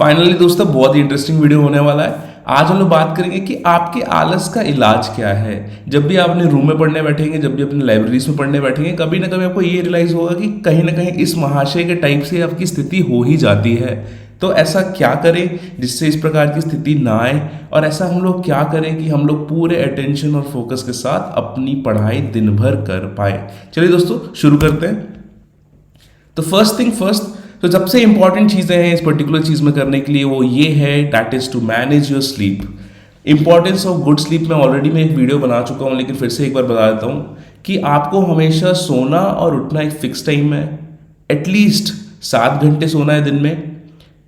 Finally दोस्तों बहुत ही interesting video होने वाला है। आज हम लोग बात करेंगे कि आपके आलस का इलाज क्या है। जब भी आप अपने रूम में पढ़ने बैठेंगे, जब भी अपने लाइब्रेरीज में पढ़ने बैठेंगे, कभी ना कभी आपको ये रियलाइज होगा कि कहीं ना कहीं इस महाशय के टाइप से आपकी स्थिति हो ही जाती है। तो ऐसा क्या करें जिससे इस प्रकार की स्थिति ना आए, और ऐसा हम लोग क्या करें कि हम लोग पूरे अटेंशन और फोकस के साथ अपनी पढ़ाई दिन भर कर पाए। चलिए दोस्तों शुरू करते हैं। तो फर्स्ट थिंग फर्स्ट, तो सबसे इंपॉर्टेंट चीज़ें हैं इस पर्टिकुलर चीज़ में करने के लिए, वो ये है that is to manage your sleep. Importance of good sleep में ऑलरेडी मैं एक वीडियो बना चुका हूँ, लेकिन फिर से एक बार बता देता हूँ कि आपको हमेशा सोना और उठना एक फिक्स टाइम है। एटलीस्ट 7 घंटे सोना है दिन में।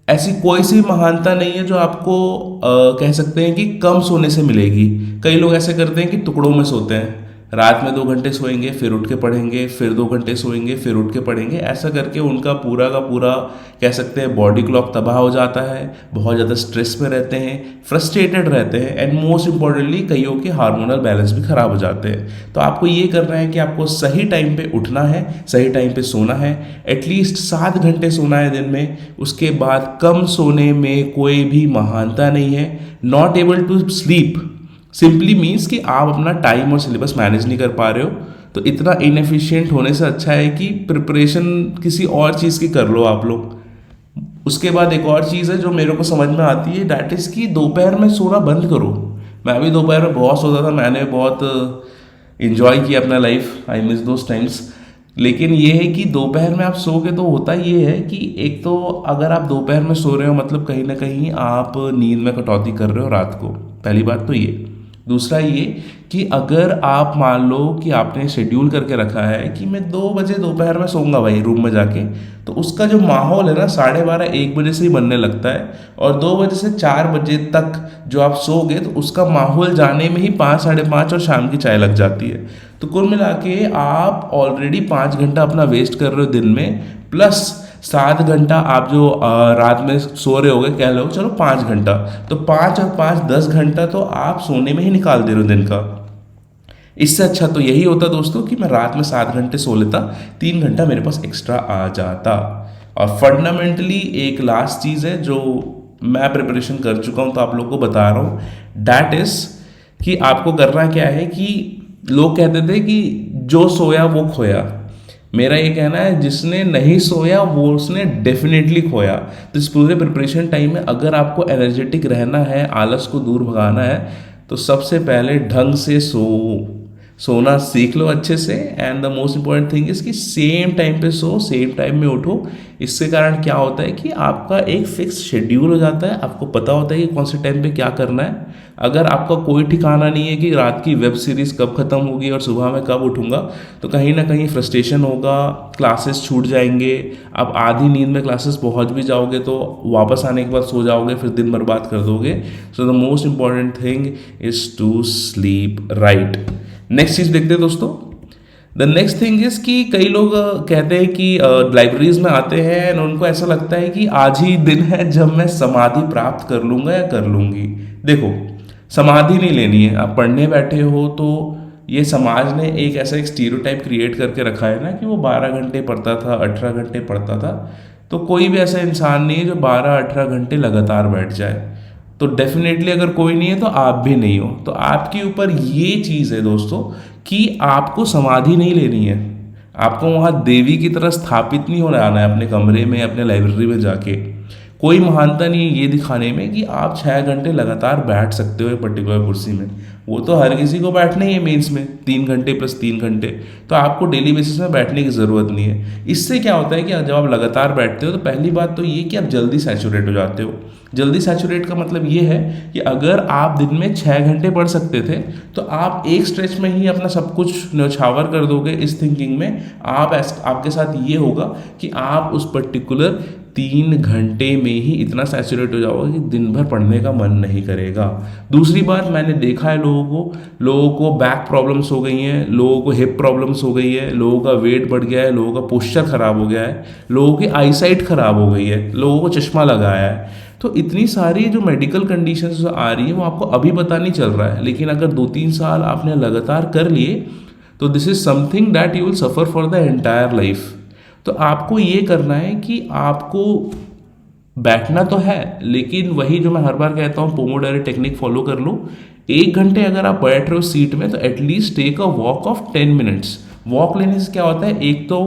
ऐसी कोई सी महानता नहीं है जो आपको कह सकते हैं कि कम सोने से मिलेगी। कई लोग ऐसे करते हैं कि टुकड़ों में सोते हैं, रात में 2 घंटे सोएंगे, फिर उठ के पढ़ेंगे, फिर 2 घंटे सोएंगे, फिर उठ के पढ़ेंगे। ऐसा करके उनका पूरा का पूरा कह सकते हैं बॉडी क्लॉक तबाह हो जाता है। बहुत ज़्यादा स्ट्रेस में रहते हैं, फ्रस्ट्रेटेड रहते हैं, एंड मोस्ट इंपॉर्टेंटली कईयों के हार्मोनल बैलेंस भी खराब हो जाते हैं। तो आपको ये करना है कि आपको सही टाइम पे उठना है, सही टाइम पे सोना है। एटलीस्ट 7 घंटे सोना है दिन में। उसके बाद कम सोने में कोई भी महानता नहीं है। Not able to sleep simply means कि आप अपना टाइम और सिलेबस मैनेज नहीं कर पा रहे हो। तो इतना इनएफिशिएंट होने से अच्छा है कि प्रिपरेशन किसी और चीज़ की कर लो आप लोग। उसके बाद एक और चीज़ है जो मेरे को समझ में आती है, डैट इज़ कि दोपहर में सोना बंद करो। मैं भी दोपहर में बहुत सोता था, मैंने बहुत इन्जॉय किया अपना life, I miss those times. लेकिन ये है कि दोपहर में आप सोओगे तो होता ये है कि एक तो अगर आप दोपहर में सो रहे हो मतलब कहीं ना कहीं आप नींद में कटौती कर रहे हो रात को। पहली बात तो ये। दूसरा ये कि अगर आप मान लो कि आपने शेड्यूल करके रखा है कि मैं 2 बजे दोपहर में सोऊंगा भाई रूम में जाके, तो उसका जो माहौल है ना 12:30-1 बजे से ही बनने लगता है, और 2 बजे से 4 बजे तक जो आप सोओगे तो उसका माहौल जाने में ही 5-5:30 और शाम की चाय लग जाती है। तो कुल मिला के आप ऑलरेडी 5 घंटा अपना वेस्ट कर रहे हो दिन में, प्लस 7 घंटा आप जो रात में सो रहे होगे, कह लो चलो 5 घंटा, तो 5 और 5 10 घंटा तो आप सोने में ही निकाल दे रहे हो दिन का। इससे अच्छा तो यही होता दोस्तों कि मैं रात में 7 घंटे सो लेता, 3 घंटा मेरे पास एक्स्ट्रा आ जाता। और फंडामेंटली एक लास्ट चीज़ है जो मैं प्रिपरेशन कर चुका हूँ तो आप लोग को बता रहा हूँ, डैट इज़ कि आपको करना क्या है कि लोग कहते थे कि जो सोया वो खोया। मेरा ये कहना है जिसने नहीं सोया वो उसने डेफिनेटली खोया। तो इस पूरे प्रिपरेशन टाइम में अगर आपको एनर्जेटिक रहना है, आलस को दूर भगाना है, तो सबसे पहले ढंग से सोना सीख लो अच्छे से। And the most important thing is कि सेम टाइम पे सो, सेम टाइम में उठो। इससे कारण क्या होता है कि आपका एक फिक्स शेड्यूल हो जाता है, आपको पता होता है कि कौन से टाइम पे क्या करना है। अगर आपका कोई ठिकाना नहीं है कि रात की वेब सीरीज़ कब ख़त्म होगी और सुबह में कब उठूंगा, तो कहीं ना कहीं फ्रस्ट्रेशन होगा, क्लासेस छूट जाएंगे। आप आधी नींद में क्लासेस पहुंच भी जाओगे तो वापस आने के बाद सो जाओगे, फिर दिन बर्बाद कर दोगे। So the most important thing is to sleep right. Next चीज़ देखते हैं दोस्तों। द नेक्स्ट थिंग इज कि कई लोग कहते हैं कि लाइब्रेरीज में आते हैं और उनको ऐसा लगता है कि आज ही दिन है जब मैं समाधि प्राप्त कर लूँगा या कर लूँगी। देखो, समाधि नहीं लेनी है। आप पढ़ने बैठे हो तो ये समाज ने एक स्टीरियोटाइप क्रिएट करके रखा है ना कि वो 12 घंटे पढ़ता था, 18 घंटे पढ़ता था। तो कोई भी ऐसा इंसान नहीं है जो 12-18 घंटे लगातार बैठ जाए। तो डेफिनेटली अगर कोई नहीं है तो आप भी नहीं हो। तो आपके ऊपर ये चीज़ है दोस्तों कि आपको समाधि नहीं लेनी है। आपको वहाँ देवी की तरह स्थापित नहीं होना आना है अपने कमरे में, अपने लाइब्रेरी में जाके। कोई महानता नहीं है ये दिखाने में कि आप 6 घंटे लगातार बैठ सकते हो एक पर्टिकुलर कुर्सी में। वो तो हर किसी को बैठना ही है मेंस में, 3 घंटे प्लस 3 घंटे। तो आपको डेली बेसिस में बैठने की ज़रूरत नहीं है। इससे क्या होता है कि जब आप लगातार बैठते हो तो पहली बात तो ये कि आप जल्दी सैचुरेट हो जाते हो। जल्दी सैचुरेट का मतलब ये है कि अगर आप दिन में 6 घंटे पढ़ सकते थे तो आप एक स्ट्रेच में ही अपना सब कुछ न्यौछावर कर दोगे। इस थिंकिंग में आपके साथ ये होगा कि आप उस पर्टिकुलर 3 घंटे में ही इतना सैचुरेट हो जाओगे कि दिन भर पढ़ने का मन नहीं करेगा। दूसरी बात, मैंने देखा है लोगों को बैक प्रॉब्लम्स हो गई हैं, लोगों को हिप प्रॉब्लम्स हो गई है, लोगों का वेट बढ़ गया है, लोगों का पोस्चर खराब हो गया है, लोगों की आईसाइट खराब हो गई है, लोगों को चश्मा लगाया है। तो इतनी सारी जो मेडिकल कंडीशंस जो आ रही है वो आपको अभी पता नहीं चल रहा है, लेकिन अगर 2-3 साल आपने लगातार कर लिए तो this is something that you will suffer for the entire life. तो आपको ये करना है कि आपको बैठना तो है, लेकिन वही जो मैं हर बार कहता हूँ, पोमोडोरो टेक्निक फॉलो कर लो। 1 घंटे अगर आप बैठ रहे हो सीट में तो at least take a walk of 10 minutes. Walk लेने से क्या होता है, एक तो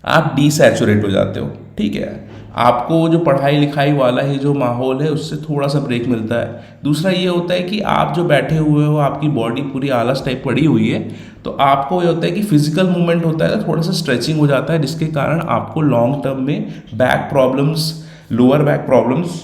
आप डिसैचुरेट हो जाते हो, ठीक है, आपको जो पढ़ाई लिखाई वाला ही जो माहौल है उससे थोड़ा सा ब्रेक मिलता है। दूसरा ये होता है कि आप जो बैठे हुए हो, आपकी बॉडी पूरी आलस टाइप पड़ी हुई है, तो आपको ये होता है कि फिजिकल मूवमेंट होता है, तो थोड़ा सा स्ट्रेचिंग हो जाता है, जिसके कारण आपको लॉन्ग टर्म में back problems, lower back problems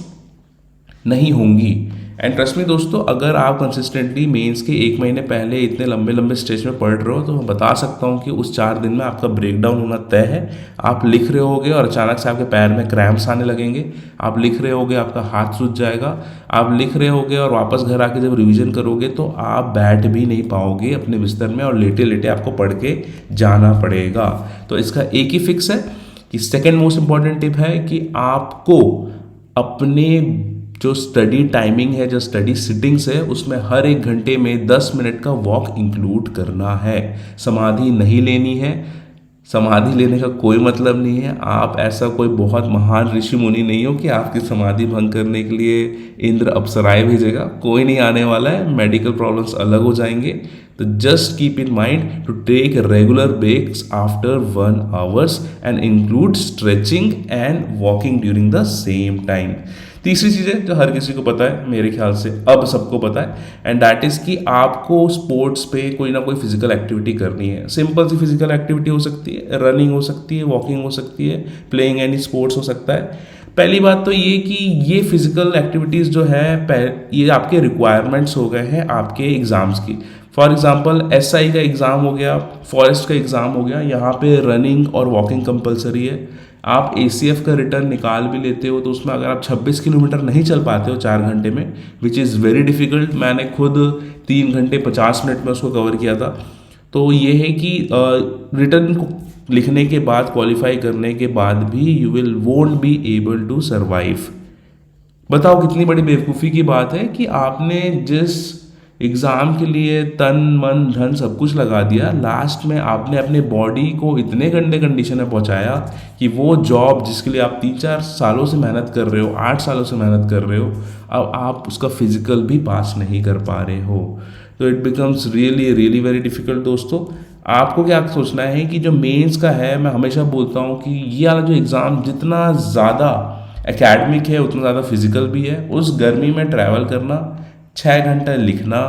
नहीं होंगी। एंड ट्रस्ट मी दोस्तों, अगर आप कंसिस्टेंटली मेंस के 1 महीने पहले इतने लंबे लंबे स्टेज में पढ़ रहे हो, तो मैं बता सकता हूँ कि उस 4 दिन में आपका ब्रेकडाउन होना तय है। आप लिख रहे होगे और अचानक से आपके पैर में क्रैम्प्स आने लगेंगे, आप लिख रहे होगे आपका हाथ सूज जाएगा, आप लिख रहे होगे और वापस घर आके जब रिविजन करोगे तो आप बैठ भी नहीं पाओगे अपने बिस्तर में, और लेटे लेटे आपको पढ़ के जाना पड़ेगा। तो इसका एक ही फिक्स है कि सेकेंड मोस्ट इंपॉर्टेंट टिप है कि आपको अपने जो स्टडी टाइमिंग है, जो स्टडी सिटिंग्स है, उसमें हर 1 घंटे में 10 मिनट का वॉक इंक्लूड करना है। समाधि नहीं लेनी है, समाधि लेने का कोई मतलब नहीं है। आप ऐसा कोई बहुत महान ऋषि मुनि नहीं हो कि आपकी समाधि भंग करने के लिए इंद्र अप्सराएं भेजेगा, कोई नहीं आने वाला है। मेडिकल प्रॉब्लम्स अलग हो जाएंगे। तो just keep in mind to take regular breaks after 1 hours and include stretching and walking during the same time. तीसरी चीज़ है जो हर किसी को पता है, मेरे ख्याल से अब सबको पता है, एंड दैट इज़ कि आपको स्पोर्ट्स पे कोई ना कोई फिजिकल एक्टिविटी करनी है। सिंपल सी फिजिकल एक्टिविटी हो सकती है, रनिंग हो सकती है, वॉकिंग हो सकती है, प्लेइंग एनी स्पोर्ट्स हो सकता है। पहली बात तो ये कि ये फिजिकल एक्टिविटीज़ जो है ये आपके रिक्वायरमेंट्स हो गए हैं आपके एग्ज़ाम्स की। फॉर एग्जाम्पल SI का एग्ज़ाम हो गया, फॉरेस्ट का एग्ज़ाम हो गया, यहाँ पे रनिंग और वॉकिंग कंपलसरी है। आप ACF का रिटर्न निकाल भी लेते हो तो उसमें अगर आप 26 किलोमीटर नहीं चल पाते हो 4 घंटे में, विच इज़ वेरी डिफ़िकल्ट, मैंने खुद 3 घंटे 50 मिनट में उसको कवर किया था। तो ये है कि रिटर्न को लिखने के बाद, क्वालिफाई करने के बाद भी you will won't be able to survive. बताओ कितनी बड़ी बेवकूफ़ी की बात है कि आपने जिस एग्ज़ाम के लिए तन मन धन सब कुछ लगा दिया, लास्ट में आपने अपने बॉडी को इतने गंदे कंडीशन में पहुंचाया कि वो जॉब जिसके लिए आप 3-4 सालों से मेहनत कर रहे हो, 8 सालों से मेहनत कर रहे हो, अब आप उसका फिजिकल भी पास नहीं कर पा रहे हो। तो it becomes really really very difficult. दोस्तों, आपको क्या सोचना है कि जो मेंस का है, मैं हमेशा बोलता हूँ कि ये वाला जो एग्ज़ाम जितना ज़्यादा एकेडमिक है उतना ज़्यादा फिजिकल भी है। उस गर्मी में ट्रैवल करना, 6 घंटे लिखना,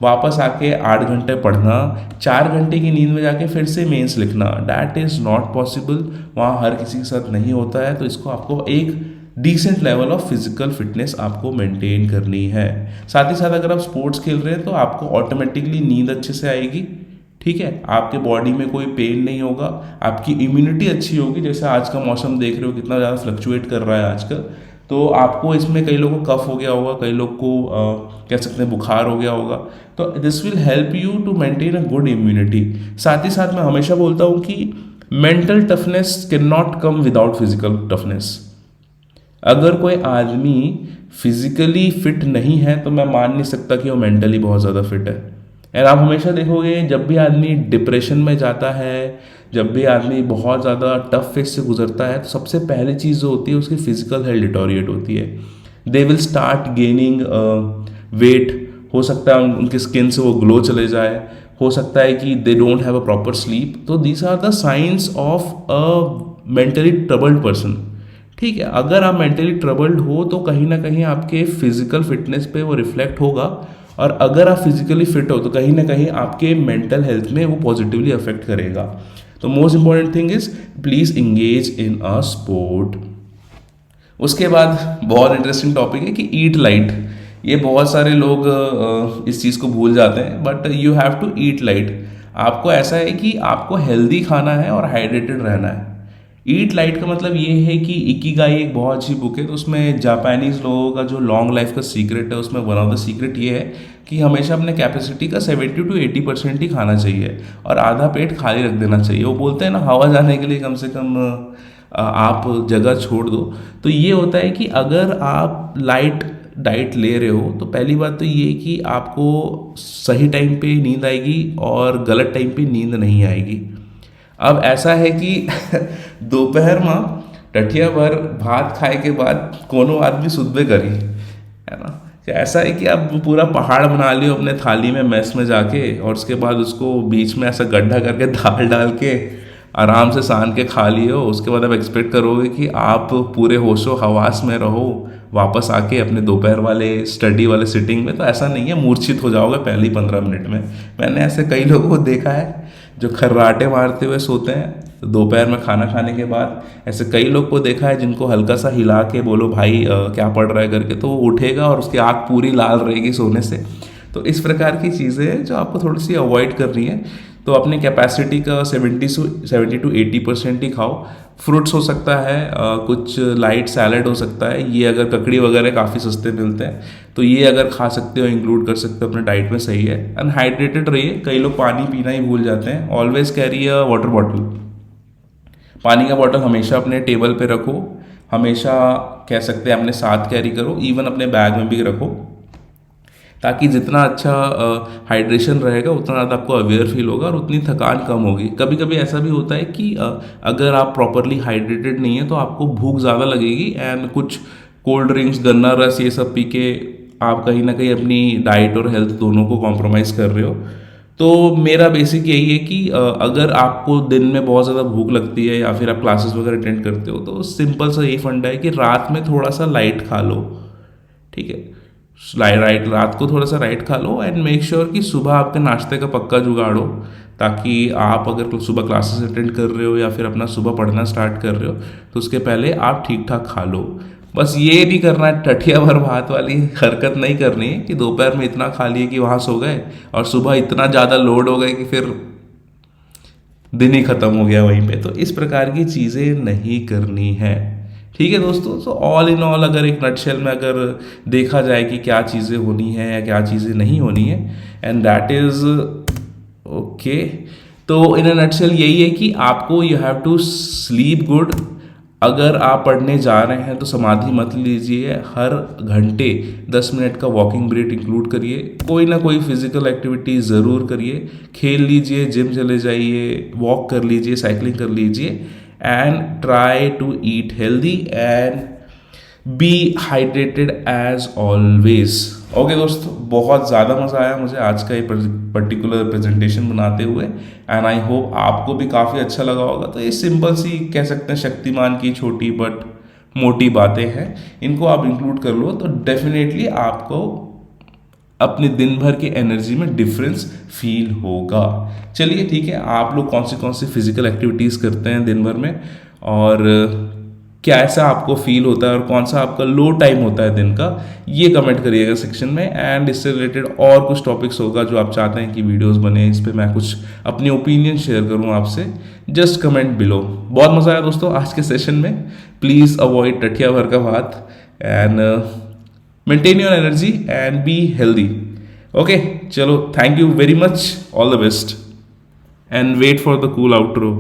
वापस आके 8 घंटे पढ़ना, 4 घंटे की नींद में जाके फिर से मेंस लिखना, डैट इज़ नॉट पॉसिबल। वहाँ हर किसी के साथ नहीं होता है। तो इसको आपको एक decent level of physical fitness आपको मेंटेन करनी है। साथ ही साथ अगर आप स्पोर्ट्स खेल रहे हैं तो आपको ऑटोमेटिकली नींद अच्छे से आएगी, ठीक है, आपके बॉडी में कोई पेन नहीं होगा, आपकी इम्यूनिटी अच्छी होगी। जैसे आज का मौसम देख रहे हो कितना ज़्यादा फ्लक्चुएट कर रहा है आजकल, तो आपको इसमें कई लोगों को कफ हो गया होगा, कई लोग को कह सकते हैं बुखार हो गया होगा। तो this will help you to maintain a good immunity. साथ ही साथ मैं हमेशा बोलता हूँ कि mental toughness can not come without physical toughness. अगर कोई आदमी फिजिकली फिट नहीं है तो मैं मान नहीं सकता कि वो मेंटली बहुत ज़्यादा फिट है। एंड आप हमेशा देखोगे जब भी आदमी डिप्रेशन में जाता है, जब भी आदमी बहुत ज़्यादा टफ फेज से गुजरता है, तो सबसे पहली चीज़ जो होती है उसकी फिजिकल हेल्थ डिटोरिएट होती है। They will start gaining weight, हो सकता है उनकी स्किन से वो ग्लो चले जाए, हो सकता है कि they don't have a proper sleep. तो these are the science of a mentally troubled person, ठीक है। अगर आप मेंटली ट्रबल्ड हो तो कहीं ना कहीं आपके फिजिकल फिटनेस पे वो रिफ्लेक्ट होगा, और अगर आप फिजिकली फिट हो तो कहीं ना कहीं आपके मेंटल हेल्थ में वो पॉजिटिवली अफेक्ट करेगा। तो most important thing is please engage in a sport. उसके बाद बहुत इंटरेस्टिंग टॉपिक है कि ईट लाइट। ये बहुत सारे लोग इस चीज़ को भूल जाते हैं, but you have to eat light. आपको ऐसा है कि आपको हेल्दी खाना है और हाइड्रेटेड रहना है। ईट लाइट का मतलब ये है कि इकिगाई एक बहुत अच्छी बुक है, तो उसमें जापानीज लोगों का जो लॉन्ग लाइफ का सीक्रेट है, उसमें वन ऑफ द सीक्रेट ये है कि हमेशा अपने कैपेसिटी का 70 to 80% ही खाना चाहिए और आधा पेट खाली रख देना चाहिए। वो बोलते हैं ना, हवा जाने के लिए कम से कम आप जगह छोड़ दो। तो ये होता है कि अगर आप लाइट डाइट ले रहे हो तो पहली बात तो ये कि आपको सही टाइम पे नींद आएगी और गलत टाइम पे नींद नहीं आएगी। अब ऐसा है कि दोपहर में टठिया भर भात खाए के बाद कोनो आदमी सुधबे करी, है ना। कि ऐसा है कि आप पूरा पहाड़ बना लियो अपने थाली में मेस में जाके, और उसके बाद उसको बीच में ऐसा गड्ढा करके दाल डाल के आराम से सान के खा लियो। उसके बाद आप एक्सपेक्ट करोगे कि आप पूरे होशो हवास में रहो वापस आके अपने दोपहर वाले स्टडी वाले सिटिंग में। तो ऐसा नहीं है, मूर्छित हो जाओगे पहले ही 15 मिनट में। मैंने ऐसे कई लोगों को देखा है जो खर्राटे मारते हुए सोते हैं दोपहर में खाना खाने के बाद। ऐसे कई लोग को देखा है जिनको हल्का सा हिला के बोलो भाई क्या पढ़ रहा है करके, तो वो उठेगा और उसकी आँख पूरी लाल रहेगी सोने से। तो इस प्रकार की चीज़ें हैं जो आपको थोड़ी सी अवॉइड करनी है। तो अपनी कैपेसिटी का 70 to 80% ही खाओ। फ्रूट्स हो सकता है, कुछ लाइट सैलड हो सकता है, ये अगर ककड़ी वगैरह काफ़ी सस्ते मिलते हैं तो ये अगर खा सकते हो, इंक्लूड कर सकते हो अपने डाइट में, सही है। अनहाइड्रेटेड रहिए, कई लोग पानी पीना ही भूल जाते हैं। Always carry a water bottle, पानी का बॉटल हमेशा अपने टेबल पे रखो, हमेशा कह सकते हैं अपने साथ कैरी करो, इवन अपने बैग में भी रखो, ताकि जितना अच्छा हाइड्रेशन रहेगा उतना ज़्यादा आपको अवेयर फील होगा और उतनी थकान कम होगी। कभी कभी ऐसा भी होता है कि अगर आप प्रॉपरली हाइड्रेटेड नहीं है तो आपको भूख ज़्यादा लगेगी, एंड कुछ कोल्ड ड्रिंक्स, गन्ना रस, ये सब पी के आप कहीं ना कहीं अपनी डाइट और हेल्थ दोनों को कॉम्प्रोमाइज़ कर रहे हो। तो मेरा बेसिक यही है कि अगर आपको दिन में बहुत ज़्यादा भूख लगती है या फिर आप क्लासेस वगैरह अटेंड करते हो, तो सिंपल सा यही फंडा है कि रात में थोड़ा सा लाइट खा लो, ठीक है। राइट, रात को थोड़ा सा राइट खा लो, एंड मेक श्योर कि सुबह आपके नाश्ते का पक्का जुगाड़ हो, ताकि आप अगर सुबह क्लासेस अटेंड कर रहे हो या फिर अपना सुबह पढ़ना स्टार्ट कर रहे हो तो उसके पहले आप ठीक ठाक खा लो। बस ये नहीं करना है, टठिया भर भात वाली हरकत नहीं करनी है कि दोपहर में इतना खा लिए कि वहाँ सो गए और सुबह इतना ज़्यादा लोड हो गए कि फिर दिन ही खत्म हो गया वहीं पे। तो इस प्रकार की चीज़ें नहीं करनी है, ठीक है दोस्तों। तो ऑल इन ऑल अगर एक नटशेल में अगर देखा जाए कि क्या चीज़ें होनी है या क्या चीज़ें नहीं होनी है, एंड दैट इज़ ओके। तो इन अ नटशेल यही है कि आपको you have to sleep good. अगर आप पढ़ने जा रहे हैं तो समाधि मत लीजिए, हर घंटे 10 मिनट का वॉकिंग ब्रेक इंक्लूड करिए, कोई ना कोई फिजिकल एक्टिविटी ज़रूर करिए, खेल लीजिए, जिम चले जाइए, वॉक कर लीजिए, साइकिलिंग कर लीजिए, and try to eat healthy and be hydrated as always. Okay दोस्तों, बहुत ज़्यादा मज़ा आया मुझे आज का ये पर्टिकुलर प्रेजेंटेशन बनाते हुए, एंड आई होप आपको भी काफ़ी अच्छा लगा होगा। तो ये सिंपल सी कह सकते हैं शक्तिमान की छोटी बट मोटी बातें हैं, इनको आप इंक्लूड कर लो तो डेफिनेटली आपको अपने दिन भर की एनर्जी में डिफरेंस फील होगा। चलिए ठीक है, आप लोग कौन सी फिजिकल एक्टिविटीज़ करते हैं दिन भर में, और क्या ऐसा आपको फील होता है, और कौन सा आपका लो टाइम होता है दिन का, ये कमेंट करिएगा सेक्शन में। एंड इससे रिलेटेड और कुछ टॉपिक्स होगा जो आप चाहते हैं कि वीडियोस बने, इस पर मैं कुछ अपनी ओपिनियन शेयर करूं आपसे, जस्ट कमेंट बिलो। बहुत मज़ा आया दोस्तों आज के सेशन में। प्लीज़ अवॉइड टठिया भर का भात and maintain your energy and be healthy. Okay, चलो, thank you very much, all the best, and wait for the cool outro.